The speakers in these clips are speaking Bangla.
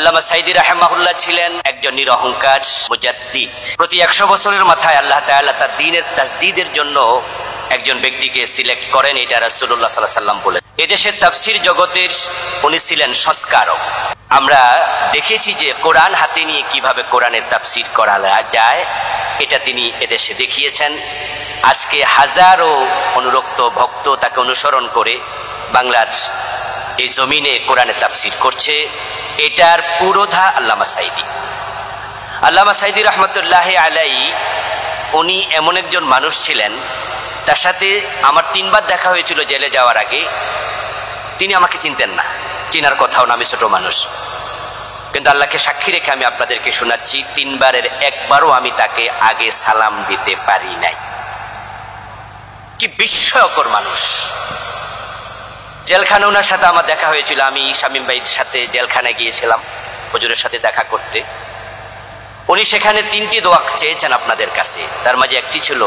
আল্লামা সাইদি রাহিমাহুল্লাহ ছিলেন একজন নিরহংকার মুজাদ্দিদ। প্রতি 100 বছরের মাথায় আল্লাহ তাআলা তার দ্বীনের তাজদীদের জন্য একজন ব্যক্তিকে সিলেক্ট করেন। এটা রাসূলুল্লাহ সাল্লাল্লাহু আলাইহি ওয়াসাল্লাম বলেন। এদেশের তাফসীর জগতের উনি ছিলেন সংস্কারক। আমরা দেখেছি যে কোরআন হাতে নিয়ে কিভাবে কোরআনের তাফসীর করা যায়, এটা তিনি এদেশে দেখিয়েছেন। আজকে হাজারো অনুরক্ত ভক্ত তাকে অনুসরণ করে বাংলার এই জমিনে কোরআনের তাফসীর করছে। এটার পুরোধা আল্লামা সাইদি। আল্লামা সাইদি রহমতুল্লাহ আলাইহি উনি এমন একজন মানুষ ছিলেন, তার সাথে আমার 3 বার দেখা হয়েছিল জেলে যাওয়ার আগে। তিনি আমাকে চিনতেন না, চিনার কথাও না, আমি ছোট মানুষ। কিন্তু আল্লাহকে সাক্ষী রেখে আমি আপনাদেরকে শোনাচ্ছি, 3 বারের একবারও আমি তাকে আগে সালাম দিতে পারি নাই। কি বিস্ময়কর মানুষ! জেলখানা ওনার সাথে আমার দেখা হয়েছিল। আমি শামীম ভাইয়ের সাথে জেলখানায় গিয়েছিলাম হুজুরের সাথে দেখা করতে। উনি সেখানে 3টি দোয়া চেয়েছেন আপনাদের কাছে। তার মাঝে একটি ছিল,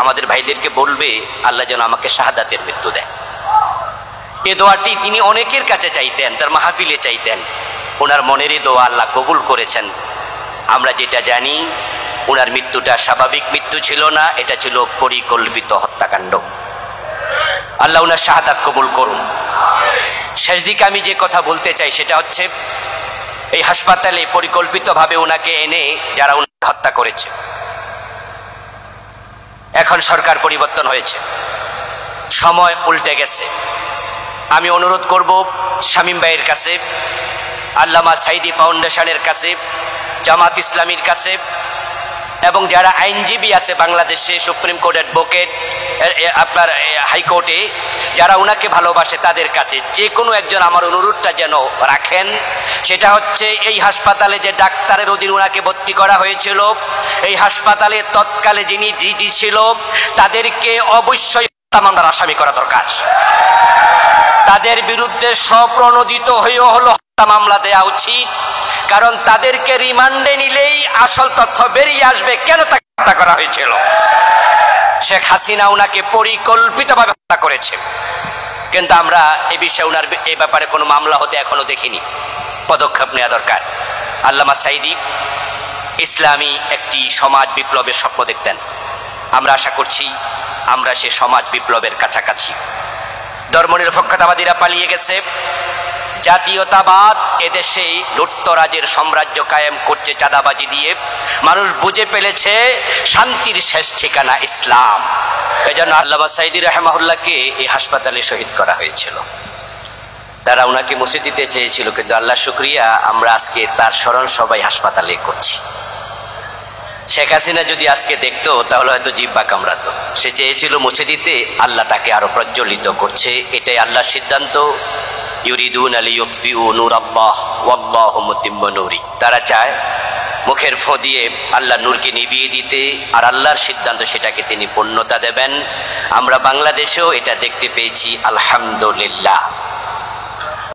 আমাদের ভাইদেরকে বলবে আল্লাহ যেন আমাকে শাহাদাতের মৃত্যু দেয়। এই দোয়াটি তিনি অনেকের কাছে চাইতেন, তার মাহফিলে চাইতেন। ওনার মনেরই দোয়া আল্লাহ কবুল করেছেন। আমরা যেটা জানি, ওনার মৃত্যুটা স্বাভাবিক মৃত্যু ছিল না, এটা ছিল পরিকল্পিত হত্যাকাণ্ড। আল্লাহ ওনার শাহাদাত কবুল করুন। শেষ দিকে আমি যে কথা বলতে চাই সেটা হচ্ছে, এই হাসপাতালে পরিকল্পিতভাবে ওনাকে এনে যারা ওনাকে হত্যা করেছে, এখন সরকার পরিবর্তন হয়েছে, সময় উল্টে গেছে। আমি অনুরোধ করব শামীম ভাইয়ের কাছে, আল্লামা সাইদি ফাউন্ডেশনের কাছে, জামাত ইসলামীর কাছে, এবং যারা আইনজীবী আছে বাংলাদেশে, সুপ্রিম কোর্ট অ্যাডভোকেট, আপনার হাইকোর্টে যারা উনাকে ভালোবাসে, তাদের কাছে যে কোনো একজন আমার অনুরোধটা যেন রাখেন। সেটা হচ্ছে, এই হাসপাতালে যে ডাক্তারের অধীন উনাকে ভর্তি করা হয়েছিল, এই হাসপাতালে তৎকালে যিনি ডিজি ছিল, তাদেরকে অবশ্যই হত্যা মামলার আসামি করা দরকার। তাদের বিরুদ্ধে স্বপ্রণোদিত হয়েও হলো হত্যা মামলা দেওয়া উচিত। কারণ তাদেরকে রিমান্ডে নিলেই আসল তথ্য বেরিয়ে আসবে কেন তাকে হত্যা করা হয়েছিল। শেখ হাসিনা উনাকে পরিকল্পিতভাবে হত্যা করেছে, কিন্তু আমরা এই বিষয়ে উনার এই ব্যাপারে কোনো মামলা হতে এখনো দেখিনি। পদক্ষেপ নেওয়া দরকার। আল্লামা সাইদি ইসলামী একটি সমাজ বিপ্লবের স্বপ্ন দেখতেন। আমরা আশা করছি আমরা সে সমাজ বিপ্লবের কাছাকাছি। ধর্মনিরপেক্ষতাবাদীরা পালিয়ে গেছে, জাতীয়তাবাদ এদেশে লুটতরাজের সাম্রাজ্য কায়েম করছে চাঁদাবাজি দিয়ে। মানুষ বুঝে ফেলেছে শান্তির শেষ ঠিকানা ইসলাম। এজন্য আল্লামা সাইদি রাহিমাহুল্লাহকে এই হাসপাতালে শহীদ করা হয়েছিল। তারা ওনাকে মুছে দিতে চেয়েছিল, কিন্তু আল্লাহ শুকরিয়া, আমরা আজকে তার স্মরণ সবাই হাসপাতালে করছি। শেখ হাসিনা যদি আজকে দেখতো তাহলে হয়তো জিহ্বা কামড়াতো। সে চেয়েছিল মুছে দিতে, আল্লাহ তাকে আরো প্রজ্বলিত করছে। এটাই আল্লাহর সিদ্ধান্ত। ইউরিদুনা লিইউতফিউ নূরাল্লাহ ওয়াল্লাহু মুতিম্মু নূরি। তারা চায় মুখের ফু দিয়ে আল্লাহর নূরকে নিভিয়ে দিতে, আর আল্লাহর সিদ্ধান্ত সেটাকে তিনি পূর্ণতা দেবেন। আমরা বাংলাদেশেও এটা দেখতে পেয়েছি, আলহামদুলিল্লাহ।